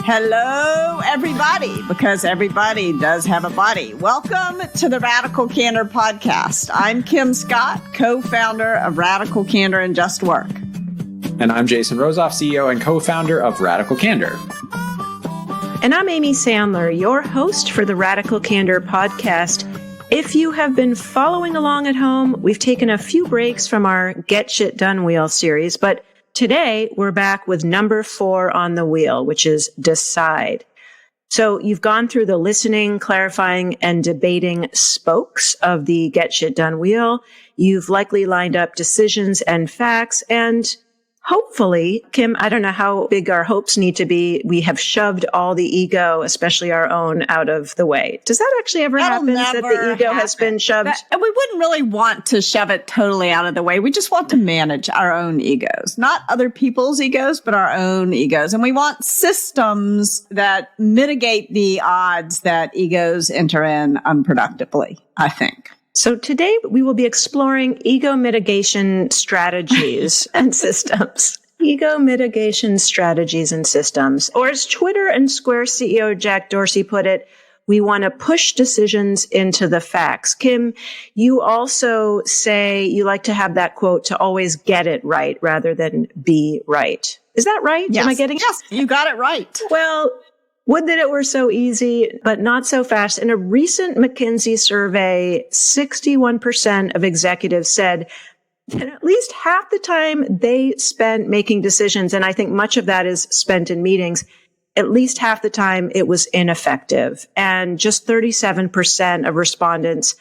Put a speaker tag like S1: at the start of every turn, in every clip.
S1: Hello, everybody, because everybody does have a body. Welcome to the Radical Candor Podcast. I'm Kim Scott, co-founder of Radical Candor and Just Work.
S2: And I'm Jason Rosoff, CEO and co-founder of Radical Candor.
S3: And I'm Amy Sandler, your host for the Radical Candor Podcast. If you have been following along at home, we've taken a few breaks from our Get Shit Done Wheel series, but today we're back with number 4 on the wheel, which is decide. So you've gone through the listening, clarifying, and debating spokes of the Get Shit Done wheel. You've likely lined up decisions and facts, and hopefully, Kim, I don't know how big our hopes need to be. We have shoved all the ego, especially our own, out of the way. Does that actually ever happen, that the ego has been shoved?
S1: We wouldn't really want to shove it totally out of the way. We just want to manage our own egos, not other people's egos, but our own egos. And we want systems that mitigate the odds that egos enter in unproductively, I think.
S3: So today we will be exploring ego mitigation strategies and systems. Ego mitigation strategies and systems. Or as Twitter and Square CEO Jack Dorsey put it, we want to push decisions into the facts. Kim, you also say you like to have that quote to always get it right rather than be right. Is that right?
S1: Yes.
S3: Am I getting it?
S1: Yes, you got it right.
S3: Well, would that it were so easy, but not so fast. In a recent McKinsey survey, 61% of executives said that at least half the time they spent making decisions, and I think much of that is spent in meetings, at least half the time it was ineffective. And just 37% of respondents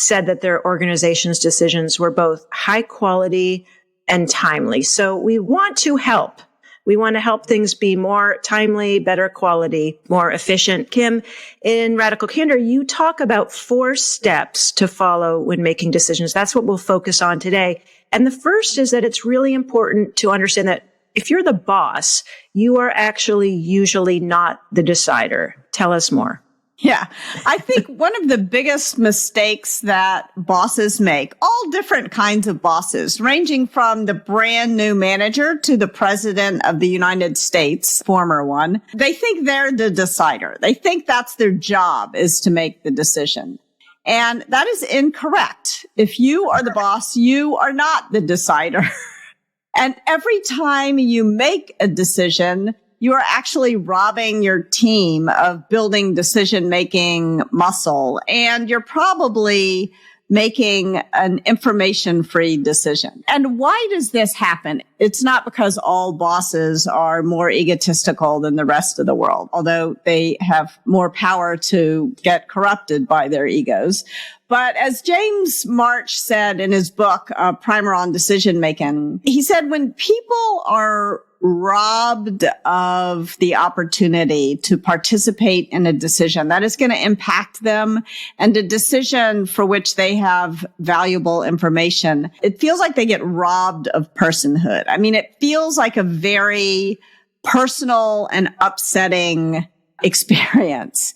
S3: said that their organization's decisions were both high quality and timely. So we want to help. We want to help things be more timely, better quality, more efficient. Kim, in Radical Candor, you talk about 4 steps to follow when making decisions. That's what we'll focus on today. And the first is that it's really important to understand that if you're the boss, you are actually usually not the decider. Tell us more.
S1: Yeah, I think one of the biggest mistakes that bosses make, all different kinds of bosses, ranging from the brand new manager to the president of the United States, former one, they think they're the decider. They think that's their job, is to make the decision. And that is incorrect. If you are the boss, you are not the decider. And every time you make a decision, you are actually robbing your team of building decision-making muscle, and you're probably making an information-free decision. And why does this happen? It's not because all bosses are more egotistical than the rest of the world, although they have more power to get corrupted by their egos. But as James March said in his book, Primer on Decision Making, he said when people are robbed of the opportunity to participate in a decision that is going to impact them and a decision for which they have valuable information, it feels like they get robbed of personhood. I mean, it feels like a very personal and upsetting experience.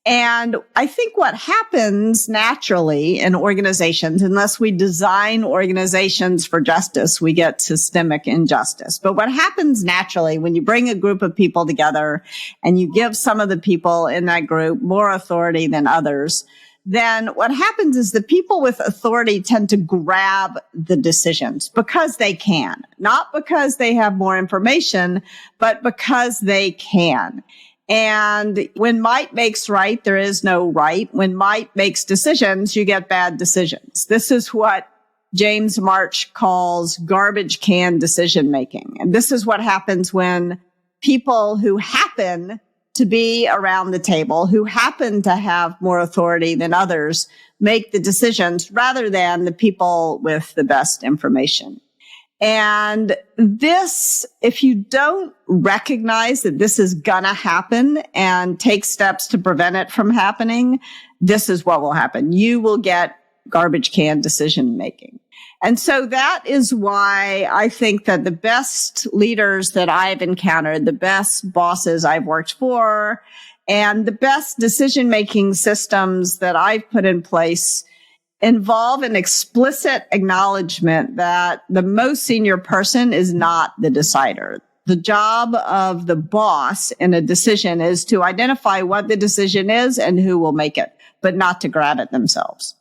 S1: And I think what happens naturally in organizations, unless we design organizations for justice, we get systemic injustice. But what happens naturally when you bring a group of people together and you give some of the people in that group more authority than others, then what happens is the people with authority tend to grab the decisions because they can, not because they have more information, but because they can. And when might makes right, there is no right. When might makes decisions, you get bad decisions. This is what James March calls garbage can decision making. And this is what happens when people who happen to be around the table, who happen to have more authority than others, make the decisions rather than the people with the best information. And this, if you don't recognize that this is gonna happen and take steps to prevent it from happening, this is what will happen. You will get garbage can decision making. And so that is why I think that the best leaders that I've encountered, the best bosses I've worked for, and the best decision-making systems that I've put in place involve an explicit acknowledgement that the most senior person is not the decider. The job of the boss in a decision is to identify what the decision is and who will make it, but not to grab it themselves.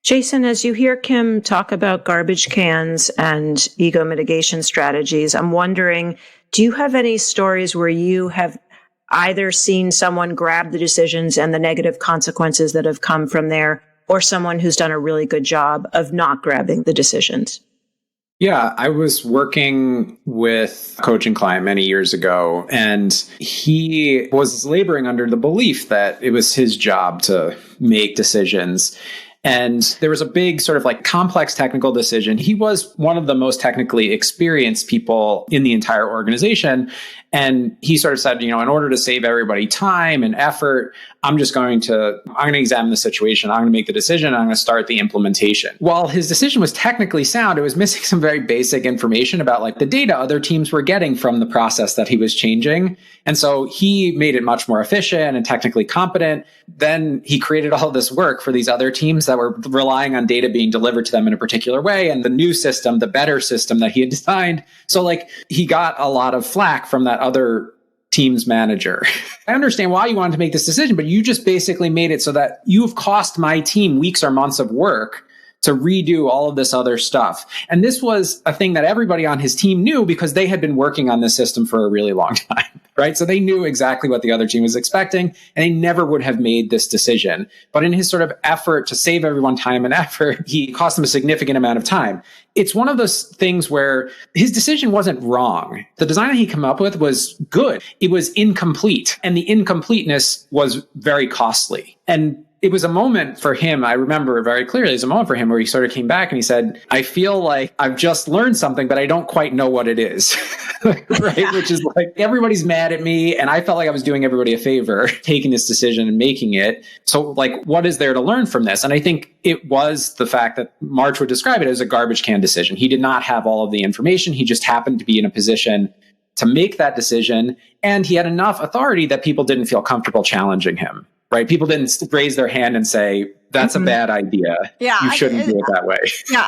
S3: Jason, as you hear Kim talk about garbage cans and ego mitigation strategies, I'm wondering, do you have any stories where you have either seen someone grab the decisions and the negative consequences that have come from there, or someone who's done a really good job of not grabbing the decisions?
S2: Yeah, I was working with a coaching client many years ago, and he was laboring under the belief that it was his job to make decisions. And there was a big sort of like complex technical decision. He was one of the most technically experienced people in the entire organization. And he sort of said, in order to save everybody time and effort, I'm going to examine the situation. I'm going to make the decision. I'm going to start the implementation. While his decision was technically sound, it was missing some very basic information about like the data other teams were getting from the process that he was changing. And so he made it much more efficient and technically competent. Then he created all of this work for these other teams that were relying on data being delivered to them in a particular way. And the new system, the better system that he had designed. So like he got a lot of flack from that other team's manager. I understand why you wanted to make this decision, but you just basically made it so that you've cost my team weeks or months of work to redo all of this other stuff. And this was a thing that everybody on his team knew because they had been working on this system for a really long time, right? So they knew exactly what the other team was expecting, and he never would have made this decision. But in his sort of effort to save everyone time and effort, he cost them a significant amount of time. It's one of those things where his decision wasn't wrong. The design that he came up with was good. It was incomplete, and the incompleteness was very costly. And it was a moment for him, I remember very clearly, it was a moment for him where he sort of came back and he said, I feel like I've just learned something, but I don't quite know what it is, right? Which is like, everybody's mad at me. And I felt like I was doing everybody a favor, taking this decision and making it. So like, what is there to learn from this? And I think it was the fact that March would describe it as a garbage can decision. He did not have all of the information. He just happened to be in a position to make that decision. And he had enough authority that people didn't feel comfortable challenging him. Right? People didn't raise their hand and say, that's a bad idea. Yeah, you shouldn't do it that way.
S1: Yeah,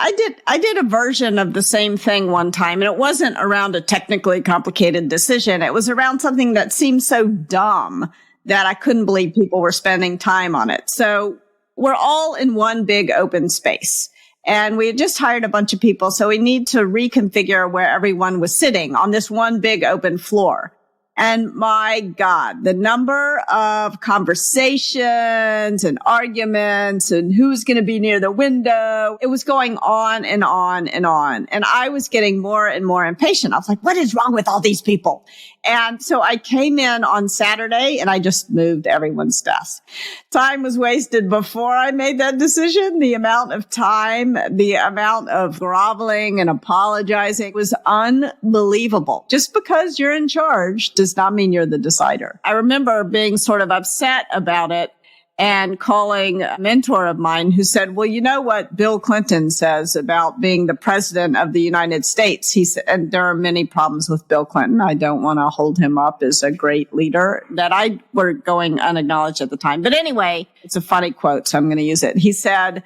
S1: I did a version of the same thing one time, and it wasn't around a technically complicated decision. It was around something that seemed so dumb that I couldn't believe people were spending time on it. So we're all in one big open space. And we had just hired a bunch of people, so we need to reconfigure where everyone was sitting on this one big open floor. And my God, the number of conversations and arguments and who's going to be near the window, it was going on and on and on. And I was getting more and more impatient. I was like, what is wrong with all these people? And so I came in on Saturday and I just moved everyone's desk. Time was wasted before I made that decision. The amount of time, the amount of groveling and apologizing was unbelievable. Just because you're in charge does not mean you're the decider. I remember being sort of upset about it and calling a mentor of mine who said, well, you know what Bill Clinton says about being the president of the United States? He said, and there are many problems with Bill Clinton. I don't want to hold him up as a great leader that I were going unacknowledged at the time. But anyway, it's a funny quote, so I'm going to use it. He said,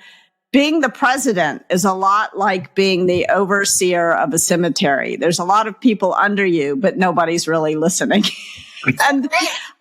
S1: being the president is a lot like being the overseer of a cemetery. There's a lot of people under you, but nobody's really listening. And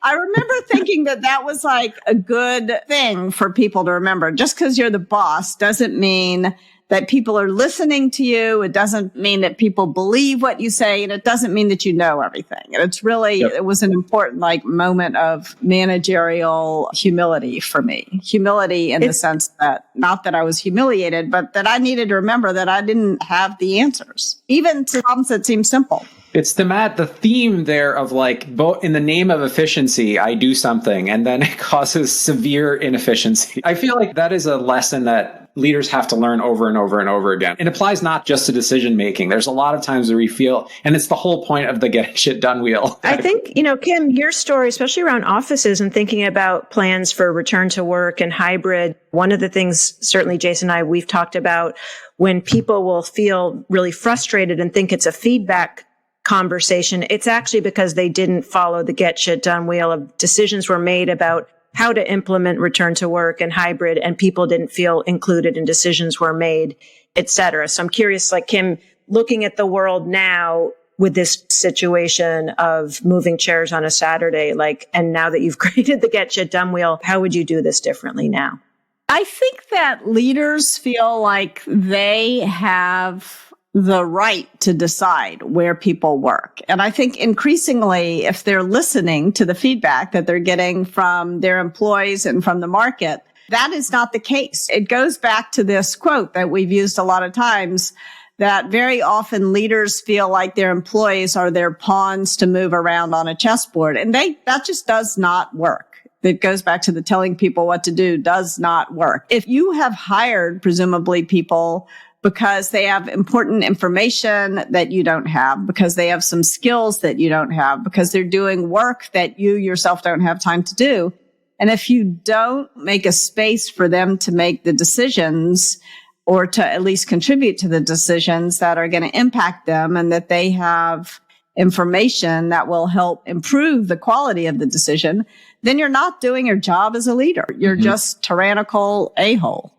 S1: I remember thinking that was like a good thing for people to remember. Just because you're the boss doesn't mean that people are listening to you. It doesn't mean that people believe what you say, and it doesn't mean that you know everything. And it's really, It was an important like moment of managerial humility for me. Humility in the sense that not that I was humiliated, but that I needed to remember that I didn't have the answers, even to problems that seem simple.
S2: It's the theme there of like, both in the name of efficiency, I do something and then it causes severe inefficiency. I feel like that is a lesson that leaders have to learn over and over and over again. It applies not just to decision making. There's a lot of times where we feel, and it's the whole point of the get shit done wheel.
S3: I think, Kim, your story, especially around offices and thinking about plans for return to work and hybrid, one of the things certainly Jason and I, we've talked about when people will feel really frustrated and think it's a feedback conversation, it's actually because they didn't follow the get shit done wheel of decisions were made about how to implement return to work and hybrid, and people didn't feel included and decisions were made, et cetera. So I'm curious, like Kim, looking at the world now, with this situation of moving chairs on a Saturday? And now that you've created the Get Shit Done wheel, how would you do this differently now?
S1: I think that leaders feel like they have the right to decide where people work. And I think increasingly, if they're listening to the feedback that they're getting from their employees and from the market, that is not the case. It goes back to this quote that we've used a lot of times, that very often leaders feel like their employees are their pawns to move around on a chessboard. And that just does not work. It goes back to the telling people what to do does not work. If you have hired, presumably, people because they have important information that you don't have, because they have some skills that you don't have, because they're doing work that you yourself don't have time to do. And if you don't make a space for them to make the decisions, or to at least contribute to the decisions that are going to impact them, and that they have information that will help improve the quality of the decision, then you're not doing your job as a leader. You're just tyrannical a-hole.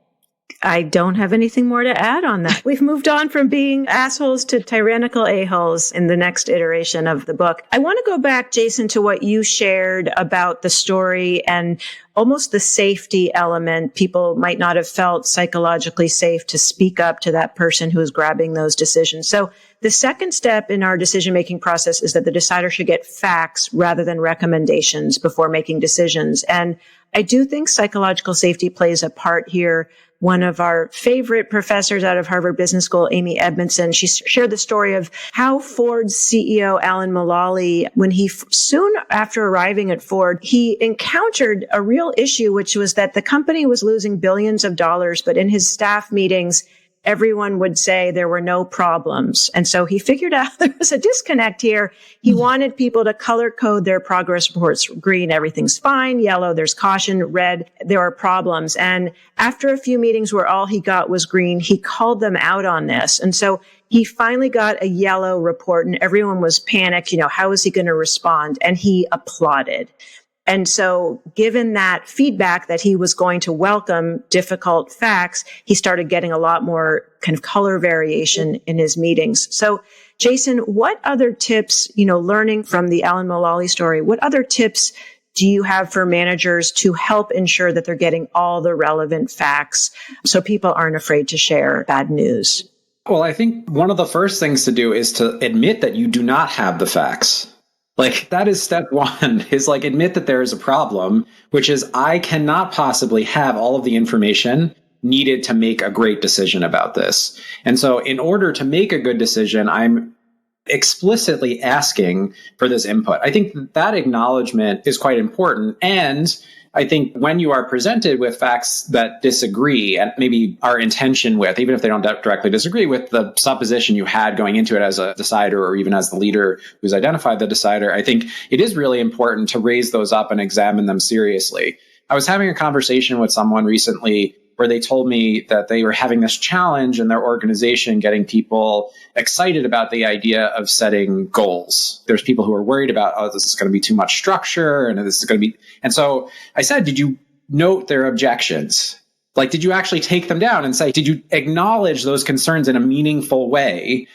S3: I don't have anything more to add on that. We've moved on from being assholes to tyrannical a-holes in the next iteration of the book. I want to go back, Jason, to what you shared about the story and almost the safety element. People might not have felt psychologically safe to speak up to that person who is grabbing those decisions. So the second step in our decision-making process is that the decider should get facts rather than recommendations before making decisions. And I do think psychological safety plays a part here. One of our favorite professors out of Harvard Business School, Amy Edmondson, she shared the story of how Ford's CEO, Alan Mulally, when he soon after arriving at Ford, he encountered a real issue, which was that the company was losing billions of dollars, but in his staff meetings, everyone would say there were no problems. And so he figured out there was a disconnect here. He wanted people to color code their progress reports. Green, everything's fine. Yellow, there's caution. Red, there are problems. And after a few meetings where all he got was green, he called them out on this. And so he finally got a yellow report and everyone was panicked. How is he going to respond? And he applauded. And so given that feedback that he was going to welcome difficult facts, he started getting a lot more kind of color variation in his meetings. So Jason, what other tips, learning from the Alan Mulally story, what other tips do you have for managers to help ensure that they're getting all the relevant facts so people aren't afraid to share bad news?
S2: Well, I think one of the first things to do is to admit that you do not have the facts. That is step one, is admit that there is a problem, which is I cannot possibly have all of the information needed to make a great decision about this. And so in order to make a good decision, I'm explicitly asking for this input. I think that acknowledgement is quite important. And I think when you are presented with facts that disagree and maybe are in tension with, even if they don't directly disagree with the supposition you had going into it as a decider or even as the leader who's identified the decider, I think it is really important to raise those up and examine them seriously. I was having a conversation with someone recently where they told me that they were having this challenge in their organization, getting people excited about the idea of setting goals. There's people who are worried about, this is going to be too much structure, and this is going to be. And so I said, did you note their objections? Did you actually take them down and say, did you acknowledge those concerns in a meaningful way?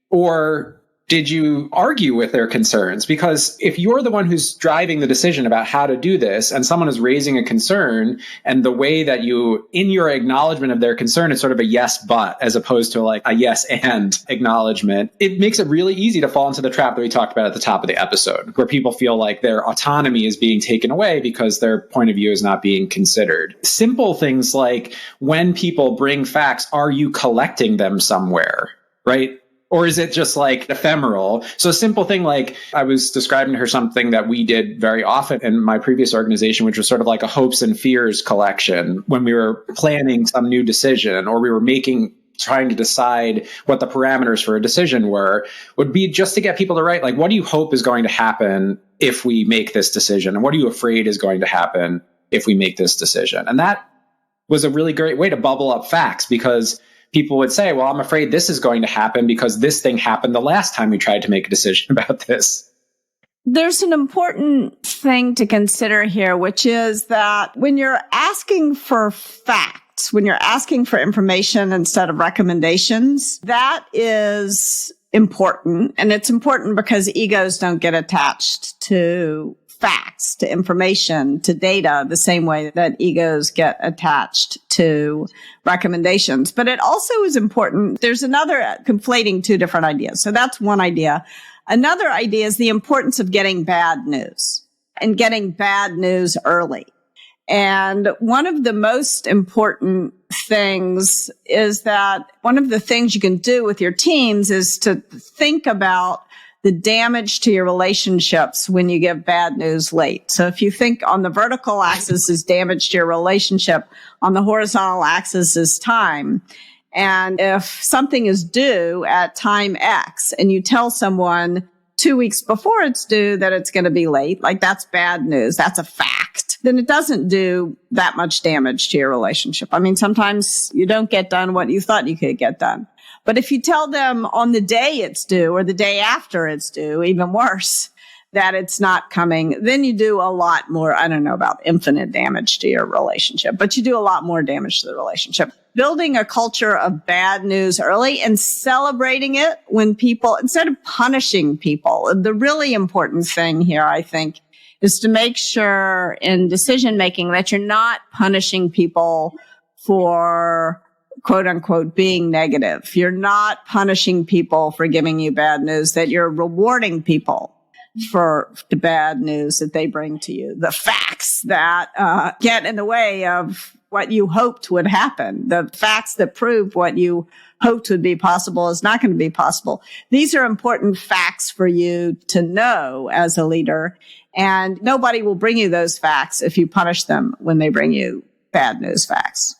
S2: Or did you argue with their concerns? Because if you're the one who's driving the decision about how to do this and someone is raising a concern, and the way that you, in your acknowledgement of their concern, is sort of a yes, but, as opposed to a yes, and acknowledgement, it makes it really easy to fall into the trap that we talked about at the top of the episode, where people feel like their autonomy is being taken away because their point of view is not being considered. Simple things like, when people bring facts, are you collecting them somewhere, right? Or is it just ephemeral? So a simple thing I was describing to her something that we did very often in my previous organization, which was sort of like a hopes and fears collection when we were planning some new decision, or we were trying to decide what the parameters for a decision were, would be just to get people to write, what do you hope is going to happen if we make this decision? And what are you afraid is going to happen if we make this decision? And that was a really great way to bubble up facts, because people would say, well, I'm afraid this is going to happen because this thing happened the last time we tried to make a decision about this.
S1: There's an important thing to consider here, which is that when you're asking for facts, when you're asking for information instead of recommendations, that is important. And it's important because egos don't get attached to facts, to information, to data, the same way that egos get attached to recommendations. But it also is important. There's another conflating two different ideas. So that's one idea. Another idea is the importance of getting bad news and getting bad news early. And one of the most important things is that one of the things you can do with your teams is to think about the damage to your relationships when you give bad news late. So if you think on the vertical axis is damage to your relationship, on the horizontal axis is time. And if something is due at time X and you tell someone 2 weeks before it's due that it's going to be late, like that's bad news, that's a fact, then it doesn't do that much damage to your relationship. I mean, sometimes you don't get done what you thought you could get done. But if you tell them on the day it's due or the day after it's due, even worse, that it's not coming, then you do a lot more, I don't know about infinite damage to your relationship, but you do a lot more damage to the relationship. Building a culture of bad news early and celebrating it when people, instead of punishing people, the really important thing here, I think, is to make sure in decision making that you're not punishing people for quote unquote being negative. You're not punishing people for giving you bad news, that you're rewarding people for the bad news that they bring to you, the facts that get in the way of what you hoped would happen, the facts that prove what you hoped would be possible is not going to be possible. These are important facts for you to know as a leader, and nobody will bring you those facts if you punish them when they bring you bad news facts.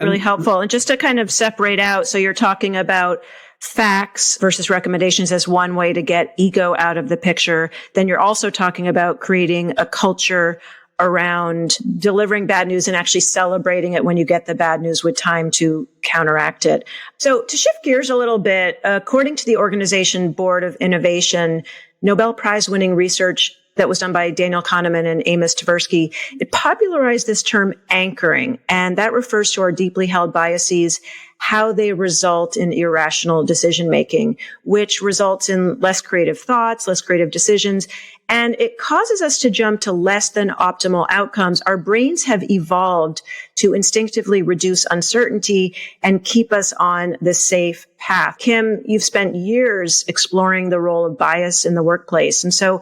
S3: Really helpful. And just to kind of separate out, so you're talking about facts versus recommendations as one way to get ego out of the picture. Then you're also talking about creating a culture around delivering bad news and actually celebrating it when you get the bad news with time to counteract it. So to shift gears a little bit, according to the Organization Board of Innovation, Nobel Prize winning research that was done by Daniel Kahneman and Amos Tversky, it popularized this term anchoring. And that refers to our deeply held biases, how they result in irrational decision making, which results in less creative thoughts, less creative decisions. And it causes us to jump to less than optimal outcomes. Our brains have evolved to instinctively reduce uncertainty and keep us on the safe path. Kim, you've spent years exploring the role of bias in the workplace. And so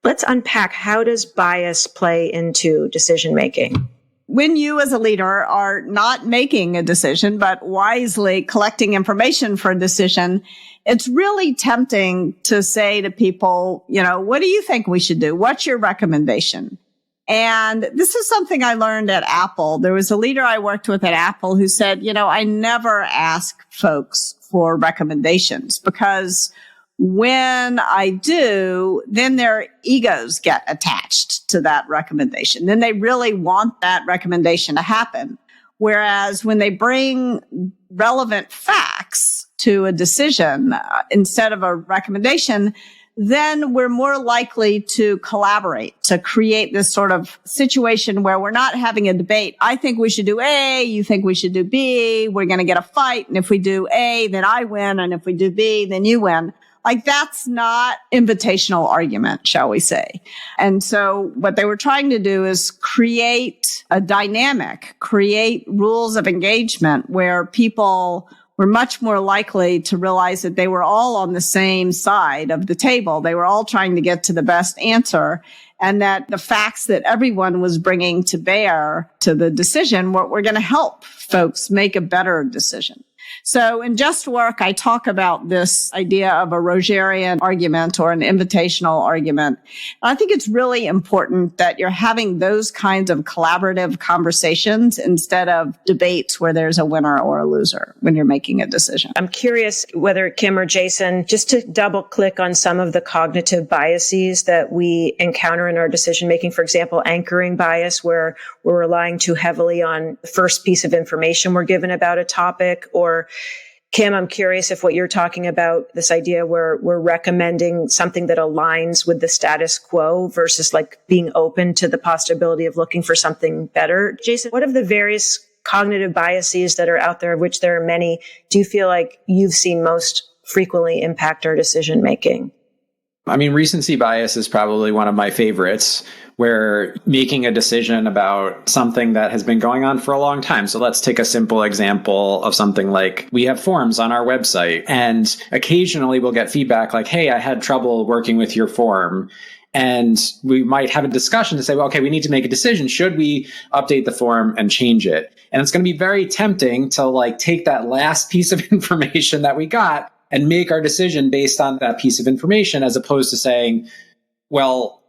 S3: let's unpack, how does bias play into decision making?
S1: When you as a leader are not making a decision, but wisely collecting information for a decision, it's really tempting to say to people, you know, what do you think we should do? What's your recommendation? And this is something I learned at Apple. There was a leader I worked with at Apple who said, you know, I never ask folks for recommendations because when I do, then their egos get attached to that recommendation. Then they really want that recommendation to happen. Whereas when they bring relevant facts to a decision instead of a recommendation, then we're more likely to collaborate, to create this sort of situation where we're not having a debate. I think we should do A, you think we should do B, we're going to get a fight. And if we do A, then I win. And if we do B, then you win. Like that's not invitational argument, shall we say. And so what they were trying to do is create a dynamic, create rules of engagement where people were much more likely to realize that they were all on the same side of the table. They were all trying to get to the best answer, and that the facts that everyone was bringing to bear to the decision were going to help folks make a better decision. So in Just Work, I talk about this idea of a Rogerian argument or an invitational argument. And I think it's really important that you're having those kinds of collaborative conversations instead of debates where there's a winner or a loser when you're making a decision.
S3: I'm curious whether Kim or Jason, just to double click on some of the cognitive biases that we encounter in our decision making, for example, anchoring bias, where we're relying too heavily on the first piece of information we're given about a topic. Or Kim, I'm curious if what you're talking about, this idea where we're recommending something that aligns with the status quo versus like being open to the possibility of looking for something better. Jason, what of the various cognitive biases that are out there, of which there are many, do you feel like you've seen most frequently impact our decision making?
S2: I mean, recency bias is probably one of my favorites, where making a decision about something that has been going on for a long time. So let's take a simple example of something like we have forms on our website, and occasionally we'll get feedback like, hey, I had trouble working with your form. And we might have a discussion to say, well, okay, we need to make a decision. Should we update the form and change it? And it's going to be very tempting to like take that last piece of information that we got and make our decision based on that piece of information, as opposed to saying, well,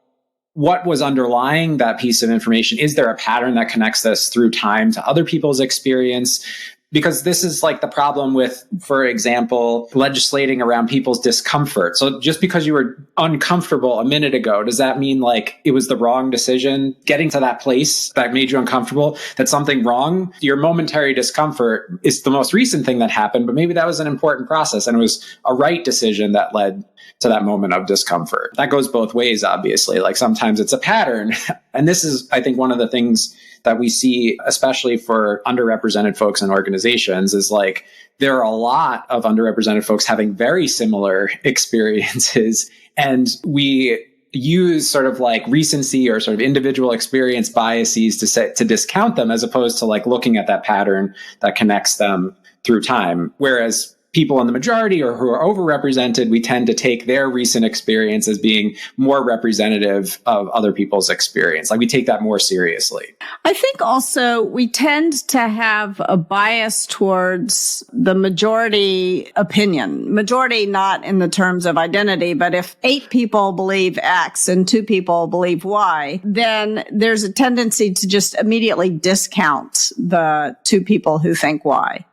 S2: what was underlying that piece of information? Is there a pattern that connects this through time to other people's experience? Because this is like the problem with, for example, legislating around people's discomfort. So just because you were uncomfortable a minute ago, does that mean like it was the wrong decision getting to that place that made you uncomfortable? That's something wrong? Your momentary discomfort is the most recent thing that happened, but maybe that was an important process and it was a right decision that led to that moment of discomfort. That goes both ways, obviously. Like sometimes it's a pattern. And this is, I think, one of the things that we see, especially for underrepresented folks in organizations, is like there are a lot of underrepresented folks having very similar experiences. And we use sort of like recency or sort of individual experience biases to discount them, as opposed to like looking at that pattern that connects them through time. Whereas people in the majority or who are overrepresented, we tend to take their recent experience as being more representative of other people's experience. Like we take that more seriously.
S1: I think also we tend to have a bias towards the majority opinion. Majority not in the terms of identity, but if 8 people believe X and 2 people believe Y, then there's a tendency to just immediately discount the 2 people who think Y.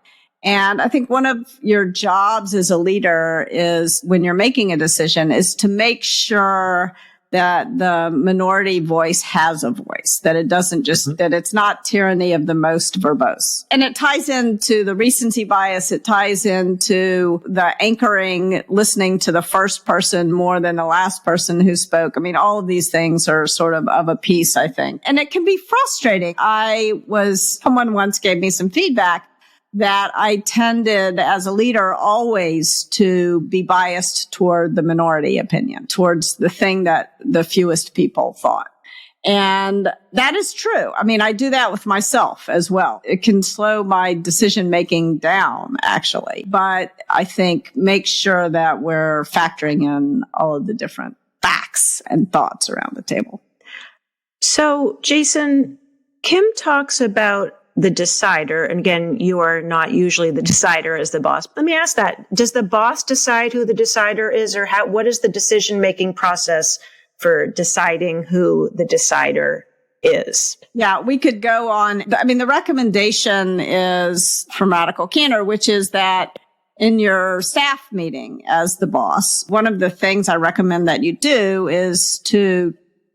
S1: And I think one of your jobs as a leader is, when you're making a decision, is to make sure that the minority voice has a voice, that it doesn't just, that it's not tyranny of the most verbose. And it ties into the recency bias. It ties into the anchoring, listening to the first person more than the last person who spoke. I mean, all of these things are sort of a piece, I think. And it can be frustrating. Someone once gave me some feedback that I tended as a leader always to be biased toward the minority opinion, towards the thing that the fewest people thought. And that is true. I mean, I do that with myself as well. It can slow my decision making down, actually. But I think make sure that we're factoring in all of the different facts and thoughts around the table.
S3: So, Jason, Kim talks about the decider. And again, you are not usually the decider as the boss. Let me ask that. Does the boss decide who the decider is, or what is the decision-making process for deciding who the decider is?
S1: Yeah, we could go on. I mean, the recommendation is from Radical Candor, which is that in your staff meeting as the boss, one of the things I recommend that you do is to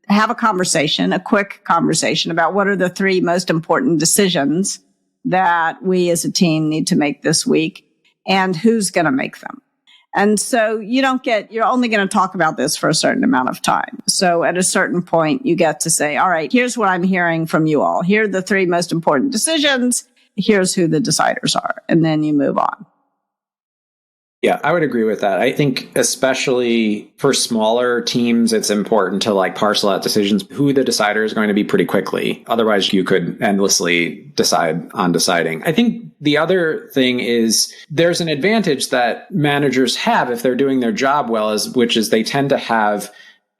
S1: have a quick conversation about what are the 3 most important decisions that we as a team need to make this week and who's going to make them. And so you're only going to talk about this for a certain amount of time. So at a certain point, you get to say, all right, here's what I'm hearing from you all. Here are the 3 most important decisions. Here's who the deciders are. And then you move on.
S2: Yeah, I would agree with that. I think especially for smaller teams, it's important to like parcel out decisions, who the decider is going to be pretty quickly. Otherwise, you could endlessly decide on deciding. I think the other thing is there's an advantage that managers have if they're doing their job well, which is they tend to have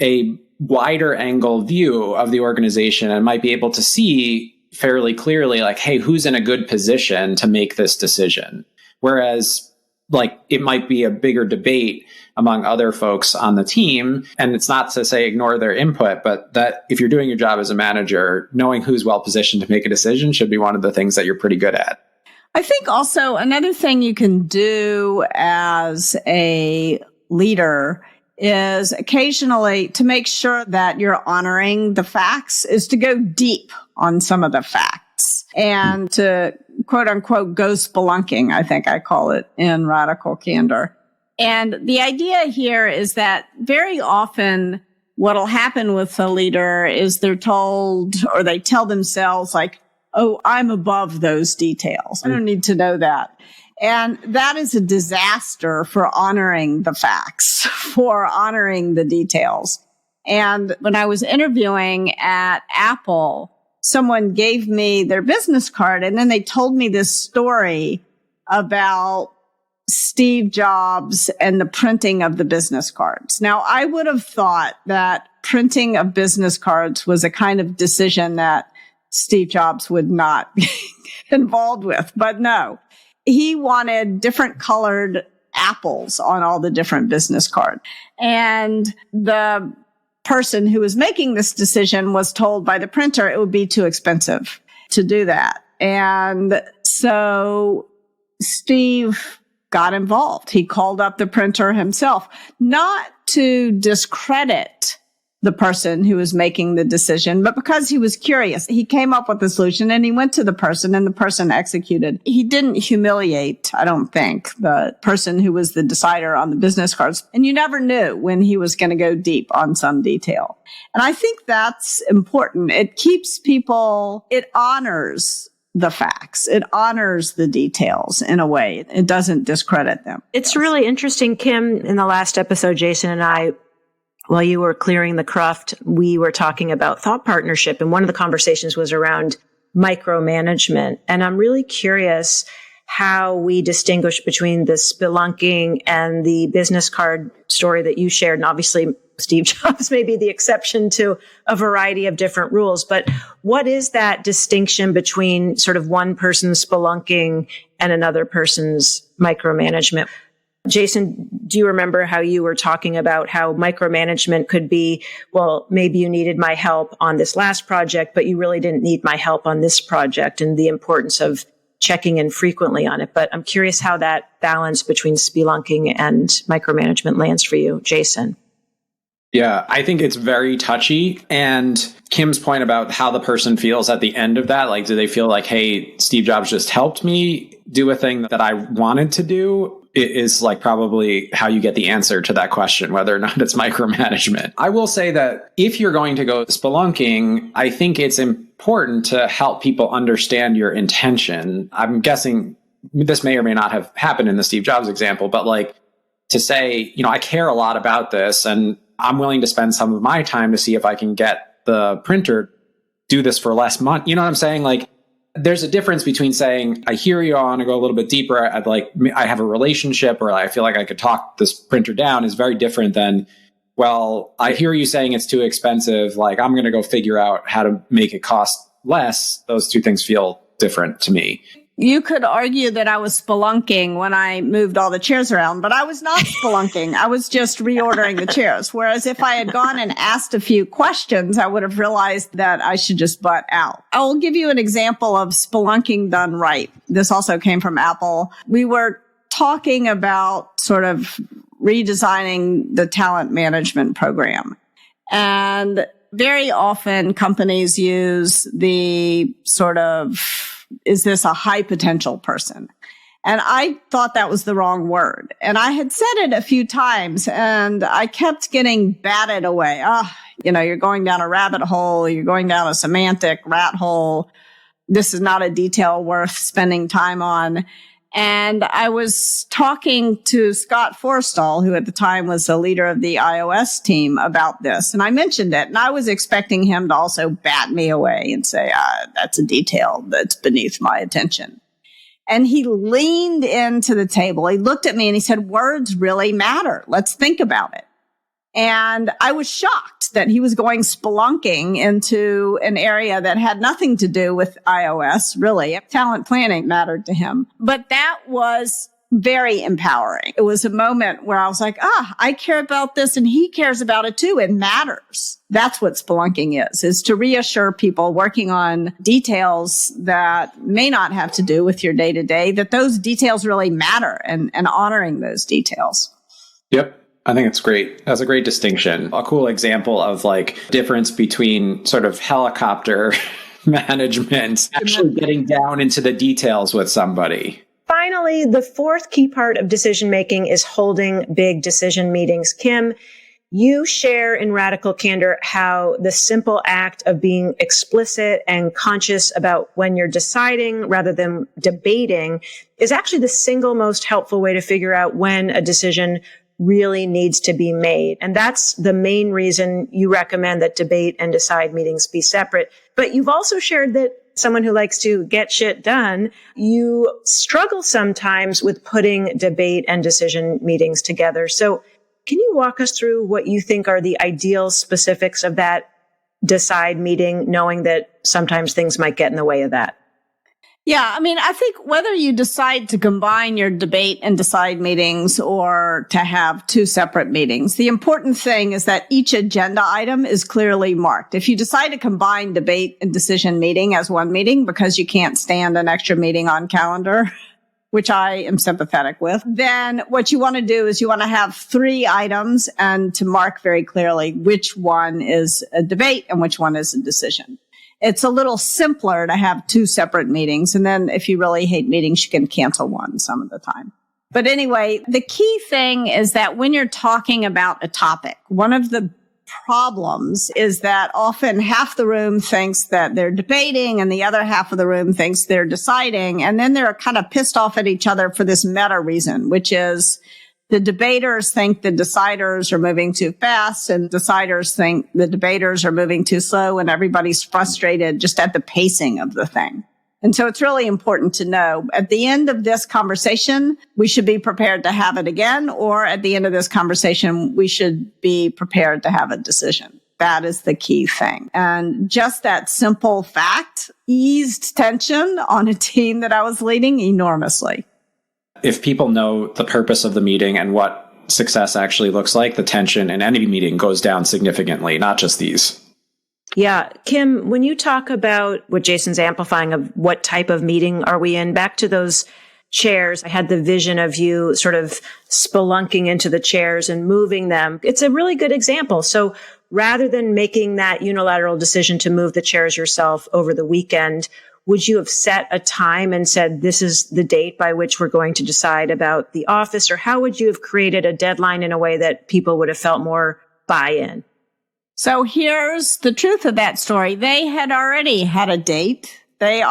S2: a wider angle view of the organization and might be able to see fairly clearly like, hey, who's in a good position to make this decision? Whereas like it might be a bigger debate among other folks on the team. And it's not to say ignore their input, but that if you're doing your job as a manager, knowing who's well positioned to make a decision should be one of the things that you're pretty good at.
S1: I think also another thing you can do as a leader is occasionally, to make sure that you're honoring the facts, is to go deep on some of the facts and to quote unquote go spelunking, I think I call it in Radical Candor. And the idea here is that very often what'll happen with a leader is they're told, or they tell themselves like, oh, I'm above those details. I don't need to know that. And that is a disaster for honoring the facts, for honoring the details. And when I was interviewing at Apple, someone gave me their business card and then they told me this story about Steve Jobs and the printing of the business cards. Now, I would have thought that printing of business cards was a kind of decision that Steve Jobs would not be involved with, but no. He wanted different colored apples on all the different business cards. And the person who was making this decision was told by the printer it would be too expensive to do that. And so Steve got involved. He called up the printer himself, not to discredit the person who was making the decision, but because he was curious. He came up with the solution and he went to the person and the person executed. He didn't humiliate, I don't think, the person who was the decider on the business cards. And you never knew when he was going to go deep on some detail. And I think that's important. It keeps people, it honors the facts. It honors the details in a way. It doesn't discredit them.
S3: It's really interesting, Kim. In the last episode, Jason and I, while you were clearing the cruft, we were talking about thought partnership. And one of the conversations was around micromanagement. And I'm really curious how we distinguish between the spelunking and the business card story that you shared. And obviously, Steve Jobs may be the exception to a variety of different rules. But what is that distinction between sort of one person's spelunking and another person's micromanagement? Jason, do you remember how you were talking about how micromanagement could be, well, maybe you needed my help on this last project, but you really didn't need my help on this project, and the importance of checking in frequently on it. But I'm curious how that balance between spelunking and micromanagement lands for you, Jason.
S2: Yeah, I think it's very touchy. And Kim's point about how the person feels at the end of that, like, do they feel like, hey, Steve Jobs just helped me do a thing that I wanted to do? It is like probably how you get the answer to that question, whether or not it's micromanagement. I will say that if you're going to go spelunking, I think it's important to help people understand your intention. I'm guessing this may or may not have happened in the Steve Jobs example, but like to say, I care a lot about this and I'm willing to spend some of my time to see if I can get the printer do this for less money. You know what I'm saying? Like, there's a difference between saying, I hear you, I want to go a little bit deeper. I have a relationship, or I feel like I could talk this printer down, is very different than, well, I hear you saying it's too expensive. Like, I'm going to go figure out how to make it cost less. Those two things feel different to me.
S1: You could argue that I was spelunking when I moved all the chairs around, but I was not spelunking. I was just reordering the chairs. Whereas if I had gone and asked a few questions, I would have realized that I should just butt out. I will give you an example of spelunking done right. This also came from Apple. We were talking about sort of redesigning the talent management program. And very often companies use the sort of, is this a high potential person? And I thought that was the wrong word. And I had said it a few times and I kept getting batted away. You're going down a rabbit hole. You're going down a semantic rat hole. This is not a detail worth spending time on. And I was talking to Scott Forstall, who at the time was the leader of the iOS team, about this. And I mentioned it. And I was expecting him to also bat me away and say, that's a detail that's beneath my attention. And he leaned into the table. He looked at me and he said, words really matter. Let's think about it. And I was shocked that he was going spelunking into an area that had nothing to do with iOS, really. Talent planning mattered to him. But that was very empowering. It was a moment where I was like, I care about this and he cares about it too. It matters. That's what spelunking is to reassure people working on details that may not have to do with your day-to-day, that those details really matter, and honoring those details.
S2: Yep. I think it's great. That's a great distinction. A cool example of like difference between sort of helicopter management, actually getting down into the details with somebody.
S3: Finally, the fourth key part of decision making is holding big decision meetings. Kim, You share in Radical Candor how the simple act of being explicit and conscious about when you're deciding rather than debating is actually the single most helpful way to figure out when a decision really needs to be made. And that's the main reason you recommend that debate and decide meetings be separate. But you've also shared that someone who likes to get shit done, you struggle sometimes with putting debate and decision meetings together. So can you walk us through what you think are the ideal specifics of that decide meeting, knowing that sometimes things might get in the way of that?
S1: Yeah, I mean, I think whether you decide to combine your debate and decide meetings or to have two separate meetings, the important thing is that each agenda item is clearly marked. If you decide to combine debate and decision meeting as one meeting because you can't stand an extra meeting on calendar, which I am sympathetic with, then what you want to do is you want to have 3 items and to mark very clearly which one is a debate and which one is a decision. It's a little simpler to have 2 separate meetings. And then if you really hate meetings, you can cancel one some of the time. But anyway, the key thing is that when you're talking about a topic, one of the problems is that often half the room thinks that they're debating and the other half of the room thinks they're deciding. And then they're kind of pissed off at each other for this meta reason, which is the debaters think the deciders are moving too fast and deciders think the debaters are moving too slow, and everybody's frustrated just at the pacing of the thing. And so it's really important to know at the end of this conversation, we should be prepared to have it again, or at the end of this conversation, we should be prepared to have a decision. That is the key thing. And just that simple fact eased tension on a team that I was leading enormously.
S2: If people know the purpose of the meeting and what success actually looks like, the tension in any meeting goes down significantly, not just these.
S3: Yeah. Kim, when you talk about what Jason's amplifying of what type of meeting are we in, back to those chairs, I had the vision of you sort of spelunking into the chairs and moving them. It's a really good example. So rather than making that unilateral decision to move the chairs yourself over the weekend, would you have set a time and said, this is the date by which we're going to decide about the office? Or how would you have created a deadline in a way that people would have felt more buy-in?
S1: So here's the truth of that story. They had already had a date. There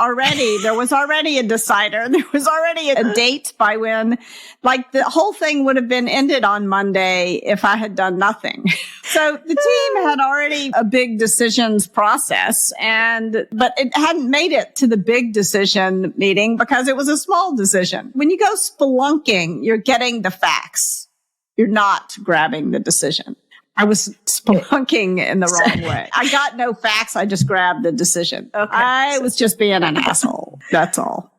S1: was already a decider. There was already a date by when, like, the whole thing would have been ended on Monday if I had done nothing. So the team had already a big decisions process but it hadn't made it to the big decision meeting because it was a small decision. When you go spelunking, you're getting the facts. You're not grabbing the decision. I was spelunking in the wrong way. I got no facts. I just grabbed the decision. Okay. I was just being an asshole. That's all.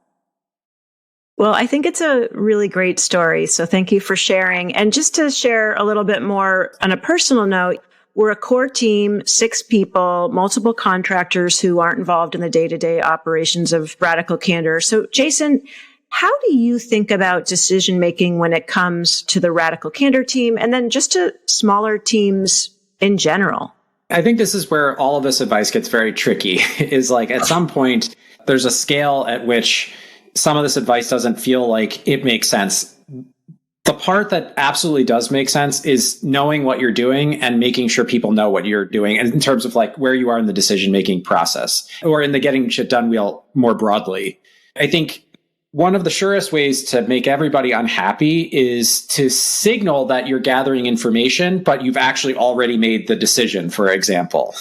S3: Well, I think it's a really great story. So thank you for sharing. And just to share a little bit more on a personal note, we're a core team, 6 people, multiple contractors who aren't involved in the day-to-day operations of Radical Candor. So Jason, how do you think about decision making when it comes to the Radical Candor team and then just to smaller teams in general?
S2: I think this is where all of this advice gets very tricky, is like at some point, there's a scale at which some of this advice doesn't feel like it makes sense. The part that absolutely does make sense is knowing what you're doing and making sure people know what you're doing, and in terms of like where you are in the decision-making process or in the getting shit done wheel more broadly. I think one of the surest ways to make everybody unhappy is to signal that you're gathering information, but you've actually already made the decision, for example.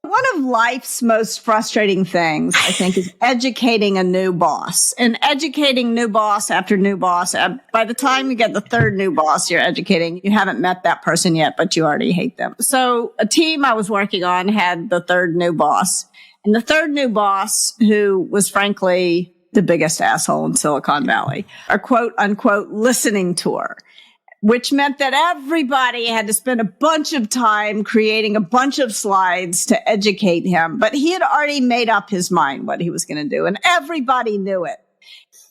S1: One of life's most frustrating things, I think, is educating a new boss. And educating new boss after new boss. By the time you get the third new boss you're educating, you haven't met that person yet, but you already hate them. So a team I was working on had the third new boss. And the third new boss, who was frankly the biggest asshole in Silicon Valley, a quote unquote listening tour, which meant that everybody had to spend a bunch of time creating a bunch of slides to educate him. But he had already made up his mind what he was going to do, and everybody knew it.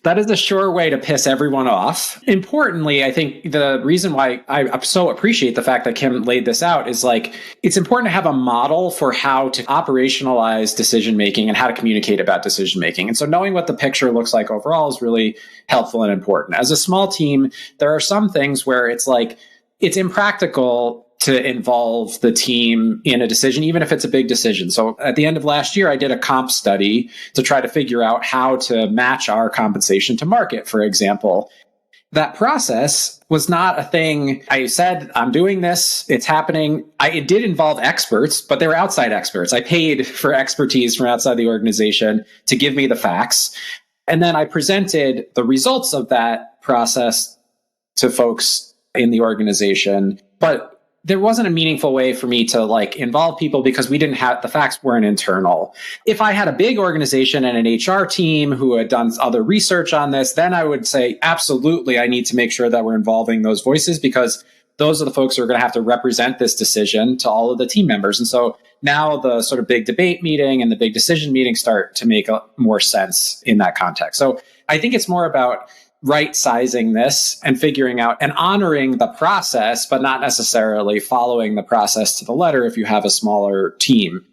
S2: That is a sure way to piss everyone off. Importantly, I think the reason why I so appreciate the fact that Kim laid this out is like, it's important to have a model for how to operationalize decision-making and how to communicate about decision-making. And so knowing what the picture looks like overall is really helpful and important. As a small team, there are some things where it's like, it's impractical to involve the team in a decision, even if it's a big decision. So at the end of last year, I did a comp study to try to figure out how to match our compensation to market, for example. That process was not a thing. I said, I'm doing this. It's happening. It did involve experts, but they were outside experts. I paid for expertise from outside the organization to give me the facts. And then I presented the results of that process to folks in the organization. But there wasn't a meaningful way for me to involve people because we didn't have, the facts weren't internal. If I had a big organization and an HR team who had done other research on this, then I would say, absolutely, I need to make sure that we're involving those voices because those are the folks who are going to have to represent this decision to all of the team members. And so now the sort of big debate meeting and the big decision meeting start to make more sense in that context. So I think it's more about right-sizing this and figuring out and honoring the process, but not necessarily following the process to the letter if you have a smaller team.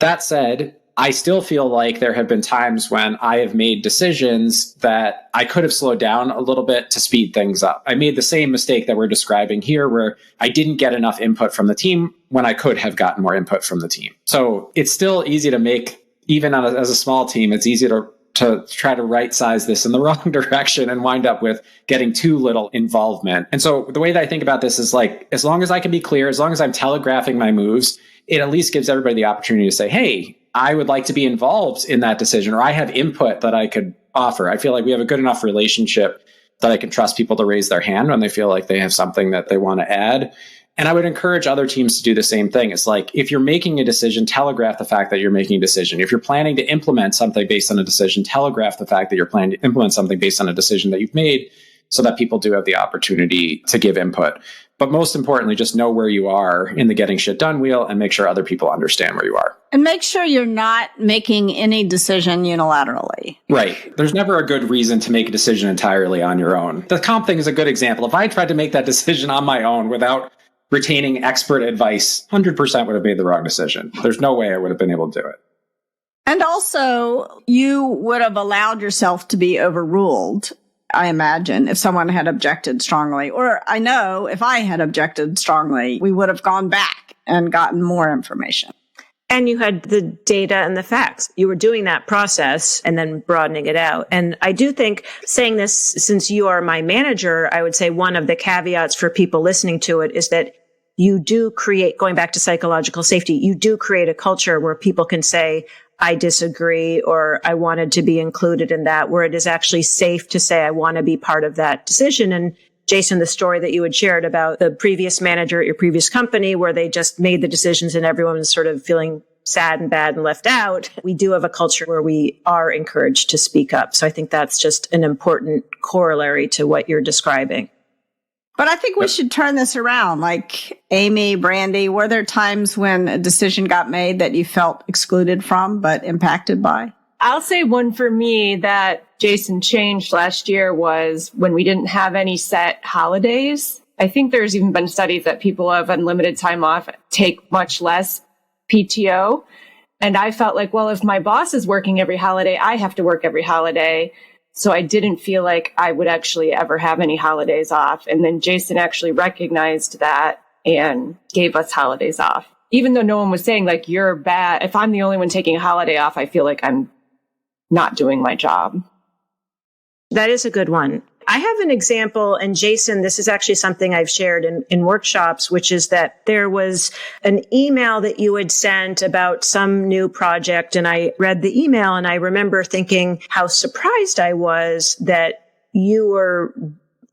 S2: That said, I still feel like there have been times when I have made decisions that I could have slowed down a little bit to speed things up. I made the same mistake that we're describing here, where I didn't get enough input from the team when I could have gotten more input from the team. So it's still easy to make, even as a small team, it's easy to try to right size this in the wrong direction and wind up with getting too little involvement. And so the way that I think about this is as long as I can be clear, as long as I'm telegraphing my moves, it at least gives everybody the opportunity to say, hey, I would like to be involved in that decision, or I have input that I could offer. I feel like we have a good enough relationship that I can trust people to raise their hand when they feel like they have something that they want to add. And I would encourage other teams to do the same thing. It's if you're making a decision, telegraph the fact that you're making a decision. If you're planning to implement something based on a decision, telegraph the fact that you're planning to implement something based on a decision that you've made so that people do have the opportunity to give input. But most importantly, just know where you are in the getting shit done wheel and make sure other people understand where you are.
S1: And make sure you're not making any decision unilaterally.
S2: Right. There's never a good reason to make a decision entirely on your own. The comp thing is a good example. If I tried to make that decision on my own without retaining expert advice, 100% would have made the wrong decision. There's no way I would have been able to do it.
S1: And also, you would have allowed yourself to be overruled, I imagine, if someone had objected strongly. Or I know if I had objected strongly, we would have gone back and gotten more information.
S3: And you had the data and the facts. You were doing that process and then broadening it out. And I do think, saying this since you are my manager, I would say one of the caveats for people listening to it is that you do create, going back to psychological safety, you do create a culture where people can say, I disagree, or I wanted to be included in that, where it is actually safe to say, I want to be part of that decision. And Jason, the story that you had shared about the previous manager at your previous company, where they just made the decisions and everyone was sort of feeling sad and bad and left out. We do have a culture where we are encouraged to speak up. So I think that's just an important corollary to what you're describing.
S1: But I think we should turn this around. Amy, Brandy, were there times when a decision got made that you felt excluded from but impacted by?
S4: I'll say one for me that Jason changed last year was when we didn't have any set holidays. I think there's even been studies that people who have unlimited time off take much less PTO. And I felt like, well, if my boss is working every holiday, I have to work every holiday. So I didn't feel like I would actually ever have any holidays off. And then Jason actually recognized that and gave us holidays off. Even though no one was saying you're bad. If I'm the only one taking a holiday off, I feel like I'm not doing my job.
S3: That is a good one. I have an example, and Jason, this is actually something I've shared in workshops, which is that there was an email that you had sent about some new project, and I read the email, and I remember thinking how surprised I was that you were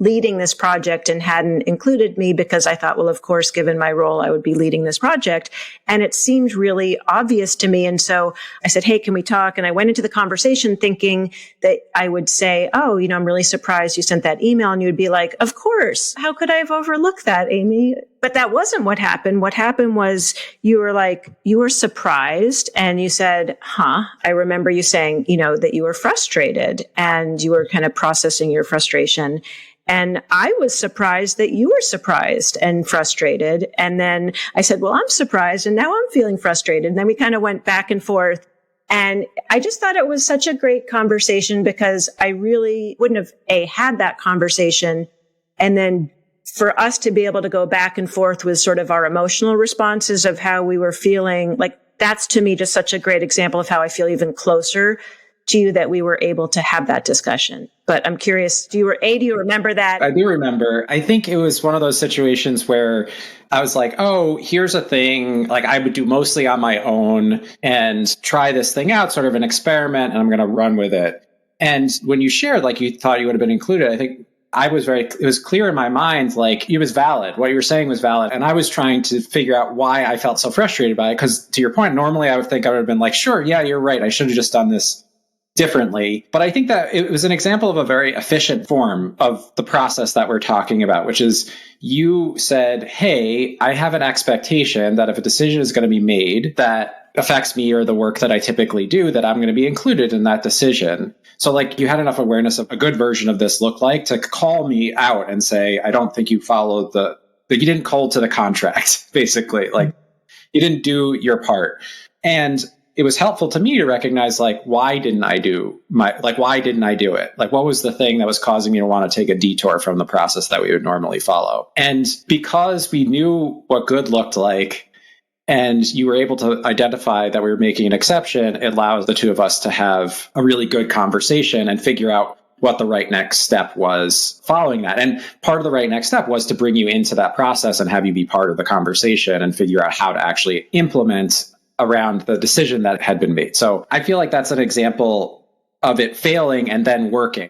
S3: leading this project and hadn't included me, because I thought, well, of course, given my role, I would be leading this project. And it seemed really obvious to me. And so I said, hey, can we talk? And I went into the conversation thinking that I would say, oh, I'm really surprised you sent that email. And you would be like, of course, how could I have overlooked that, Amy? But that wasn't what happened. What happened was you were surprised and you said, I remember you saying, that you were frustrated and you were kind of processing your frustration. And I was surprised that you were surprised and frustrated. And then I said, well, I'm surprised. And now I'm feeling frustrated. And then we kind of went back and forth. And I just thought it was such a great conversation because I really wouldn't have had that conversation and then for us to be able to go back and forth with sort of our emotional responses of how we were feeling, like that's to me just such a great example of how I feel even closer to you that we were able to have that discussion. But I'm curious, do you remember that?
S2: I do remember. I think it was one of those situations where I was like, oh, here's a thing like I would do mostly on my own and try this thing out, sort of an experiment, and I'm going to run with it. And when you shared, like you thought you would have been included, I think it was clear in my mind, like it was valid. What you were saying was valid. And I was trying to figure out why I felt so frustrated by it. Because to your point, normally I would have been like, sure, yeah, you're right. I should have just done this differently. But I think that it was an example of a very efficient form of the process that we're talking about, which is you said, hey, I have an expectation that if a decision is going to be made that affects me or the work that I typically do, that I'm going to be included in that decision. So like you had enough awareness of a good version of this look like to call me out and say, I don't think you followed you didn't hold to the contract, basically. Like you didn't do your part. And it was helpful to me to recognize, like, why didn't I do it? Like, what was the thing that was causing me to want to take a detour from the process that we would normally follow? And because we knew what good looked like, and you were able to identify that we were making an exception, it allows the two of us to have a really good conversation and figure out what the right next step was following that. And part of the right next step was to bring you into that process and have you be part of the conversation and figure out how to actually implement around the decision that had been made. So I feel like that's an example of it failing and then working.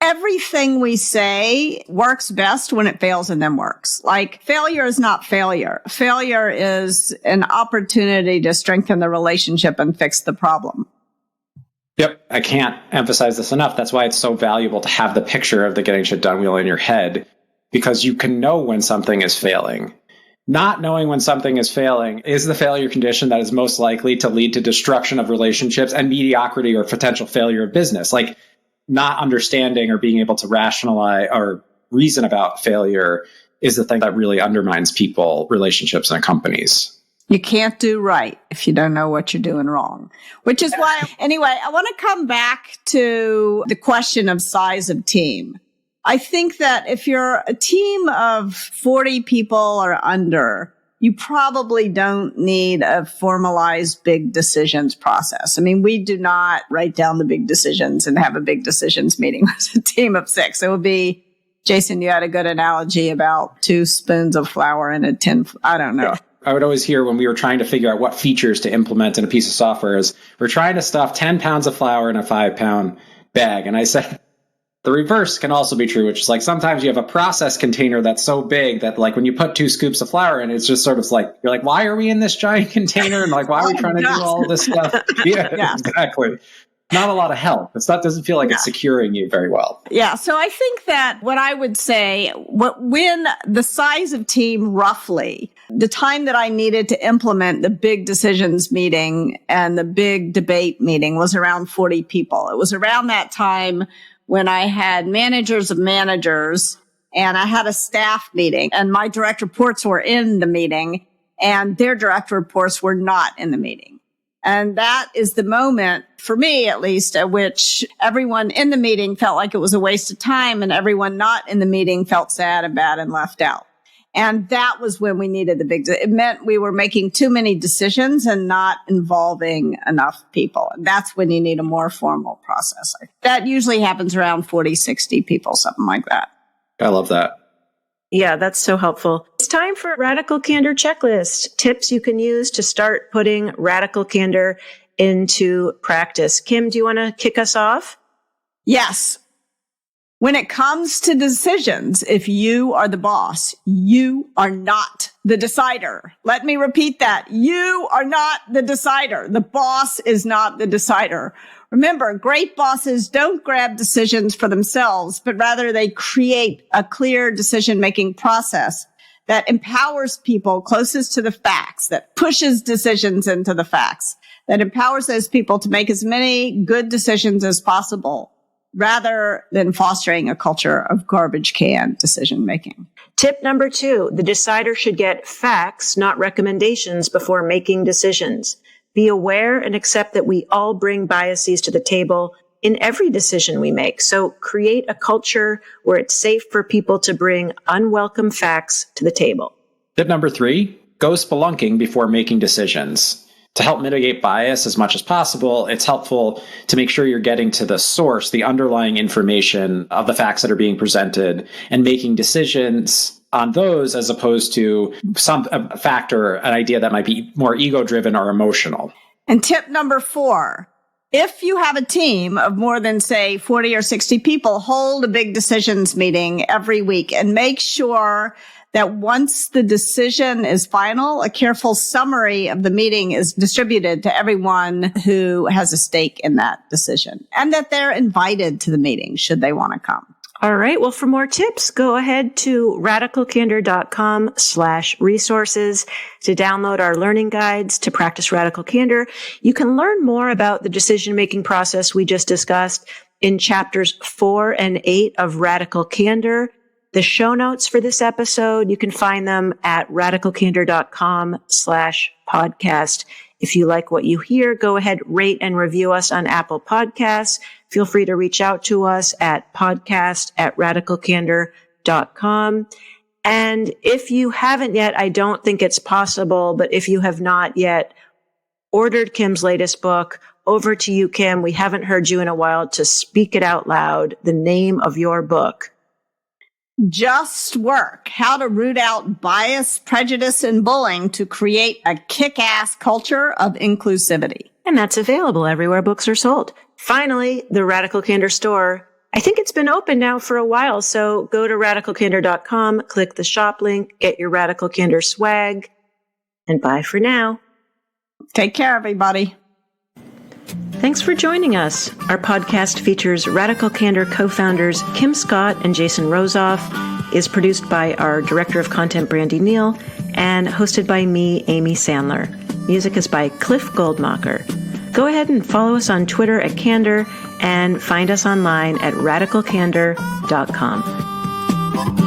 S1: Everything we say works best when it fails and then works. Like failure is not failure. Failure is an opportunity to strengthen the relationship and fix the problem.
S2: Yep. I can't emphasize this enough. That's why it's so valuable to have the picture of the getting shit done wheel in your head, because you can know when something is failing. Not knowing when something is failing is the failure condition that is most likely to lead to destruction of relationships and mediocrity or potential failure of business. Like not understanding or being able to rationalize or reason about failure is the thing that really undermines people, relationships, and companies.
S1: You can't do right if you don't know what you're doing wrong, which is why, anyway, I want to come back to the question of size of team. I think that if you're a team of 40 people or under, you probably don't need a formalized big decisions process. I mean, we do not write down the big decisions and have a big decisions meeting with a team of 6. It would be, Jason, you had a good analogy about 2 spoons of flour in a tin. I don't know.
S2: I would always hear when we were trying to figure out what features to implement in a piece of software is we're trying to stuff 10 pounds of flour in a 5-pound bag. And I said, the reverse can also be true, which is like sometimes you have a process container that's so big that like when you put 2 scoops of flour in, it's just sort of like, you're like, why are we in this giant container? And like, why are we trying to do all this stuff? Yeah, exactly. Not a lot of help. That doesn't feel like it's securing you very well.
S1: Yeah. So I think that what I would say, when the size of team roughly, the time that I needed to implement the big decisions meeting and the big debate meeting was around 40 people. It was around that time when I had managers of managers and I had a staff meeting and my direct reports were in the meeting and their direct reports were not in the meeting. And that is the moment, for me at least, at which everyone in the meeting felt like it was a waste of time and everyone not in the meeting felt sad and bad and left out. And that was when we needed it meant we were making too many decisions and not involving enough people. And that's when you need a more formal process. That usually happens around 40, 60 people, something like that.
S2: I love that.
S3: Yeah, that's so helpful. It's time for Radical Candor Checklist, tips you can use to start putting radical candor into practice. Kim, do you want to kick us off?
S1: Yes. When it comes to decisions, if you are the boss, you are not the decider. Let me repeat that. You are not the decider. The boss is not the decider. Remember, great bosses don't grab decisions for themselves, but rather they create a clear decision-making process that empowers people closest to the facts, that pushes decisions into the facts, that empowers those people to make as many good decisions as possible, rather than fostering a culture of garbage can decision-making.
S3: Tip number 2, the decider should get facts, not recommendations, before making decisions. Be aware and accept that we all bring biases to the table. in every decision we make. So create a culture where it's safe for people to bring unwelcome facts to the table.
S2: Tip number 3, go spelunking before making decisions. To help mitigate bias as much as possible, it's helpful to make sure you're getting to the source, the underlying information of the facts that are being presented, and making decisions on those as opposed to a fact or an idea that might be more ego-driven or emotional.
S1: And tip number 4, if you have a team of more than, say, 40 or 60 people, hold a big decisions meeting every week and make sure that once the decision is final, a careful summary of the meeting is distributed to everyone who has a stake in that decision, and that they're invited to the meeting should they want to come.
S3: All right. Well, for more tips, go ahead to radicalcandor.com/resources to download our learning guides to practice radical candor. You can learn more about the decision-making process we just discussed in chapters 4 and 8 of Radical Candor. The show notes for this episode, you can find them at radicalcandor.com/podcast. If you like what you hear, go ahead, rate and review us on Apple Podcasts. Feel free to reach out to us at podcast@radicalcandor.com. And if you haven't yet, I don't think it's possible, but if you have not yet ordered Kim's latest book, over to you, Kim. We haven't heard you in a while to speak it out loud. The name of your book.
S1: Just Work, How to Root Out Bias, Prejudice, and Bullying to Create a Kick-Ass Culture of Inclusivity.
S3: And that's available everywhere books are sold. Finally, the Radical Candor store. I think it's been open now for a while, so go to radicalcandor.com, click the shop link, get your Radical Candor swag, and bye for now.
S1: Take care, everybody.
S3: Thanks for joining us. Our podcast features Radical Candor co-founders Kim Scott and Jason Rosoff, is produced by our Director of Content, Brandy Neal, and hosted by me, Amy Sandler. Music is by Cliff Goldmacher. Go ahead and follow us on Twitter at Candor and find us online at radicalcandor.com.